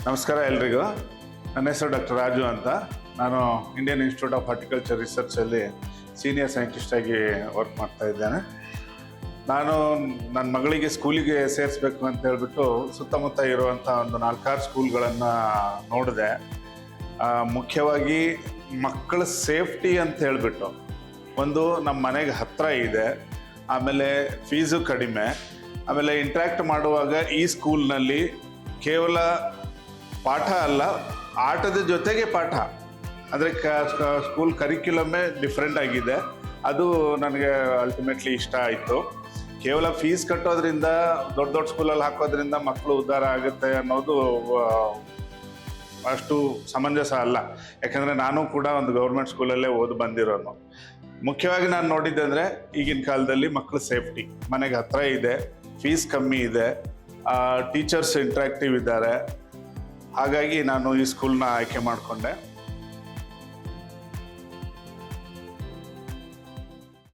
ನಮಸ್ಕಾರ ಎಲ್ರಿಗೂ. ನನ್ನ ಹೆಸರು ಡಾಕ್ಟರ್ ರಾಜು ಅಂತ. ನಾನು ಇಂಡಿಯನ್ ಇನ್ಸ್ಟಿಟ್ಯೂಟ್ ಆಫ್ ಹಾರ್ಟಿಕಲ್ಚರ್ ರಿಸರ್ಚಲ್ಲಿ ಸೀನಿಯರ್ ಸೈಂಟಿಸ್ಟ್ ಆಗಿ ವರ್ಕ್ ಮಾಡ್ತಾ ಇದ್ದೇನೆ. ನಾನು ನನ್ನ ಮಗಳಿಗೆ ಸ್ಕೂಲಿಗೆ ಸೇರಿಸ್ಬೇಕು ಅಂತ ಹೇಳ್ಬಿಟ್ಟು ಸುತ್ತಮುತ್ತ ಇರುವಂಥ ಒಂದು 4-6 ಸ್ಕೂಲ್ಗಳನ್ನು ನೋಡಿದೆ. ಮುಖ್ಯವಾಗಿ ಮಕ್ಕಳ ಸೇಫ್ಟಿ ಅಂತ ಹೇಳಿಬಿಟ್ಟು ಒಂದು ನಮ್ಮ ಮನೆಗೆ ಹತ್ತಿರ ಇದೆ, ಆಮೇಲೆ ಫೀಸು ಕಡಿಮೆ, ಆಮೇಲೆ ಇಂಟ್ರ್ಯಾಕ್ಟ್ ಮಾಡುವಾಗ ಈ ಸ್ಕೂಲ್ನಲ್ಲಿ ಕೇವಲ ಪಾಠ ಅಲ್ಲ, ಆಟದ ಜೊತೆಗೆ ಪಾಠ. ಅಂದರೆ ಸ್ಕೂಲ್ ಕರಿಕ್ಯುಲಮ್ಮೇ ಡಿಫ್ರೆಂಟ್ ಆಗಿದೆ. ಅದು ನನಗೆ ಅಲ್ಟಿಮೇಟ್ಲಿ ಇಷ್ಟ ಆಯಿತು. ಕೇವಲ ಫೀಸ್ ಕಟ್ಟೋದ್ರಿಂದ, ದೊಡ್ಡ ದೊಡ್ಡ ಸ್ಕೂಲಲ್ಲಿ ಹಾಕೋದ್ರಿಂದ ಮಕ್ಕಳು ಉದ್ಧಾರ ಆಗುತ್ತೆ ಅನ್ನೋದು ಅಷ್ಟು ಸಮಂಜಸ ಅಲ್ಲ. ಯಾಕಂದರೆ ನಾನು ಕೂಡ ಒಂದು ಗೌರ್ಮೆಂಟ್ ಸ್ಕೂಲಲ್ಲೇ ಓದಿ ಬಂದಿರೋನು. ಮುಖ್ಯವಾಗಿ ನಾನು ನೋಡಿದ್ದೆ ಅಂದರೆ ಈಗಿನ ಕಾಲದಲ್ಲಿ ಮಕ್ಕಳ ಸೇಫ್ಟಿ. ಮನೆಗೆ ಹತ್ತಿರ ಇದೆ, ಫೀಸ್ ಕಮ್ಮಿ ಇದೆ, ಟೀಚರ್ಸ್ ಇಂಟ್ರಾಕ್ಟಿವ್ ಇದ್ದಾರೆ. ಹಾಗಾಗಿ ನಾನು ಈ ಸ್ಕೂಲ್ನ ಆಯ್ಕೆ ಮಾಡಿಕೊಂಡೆ.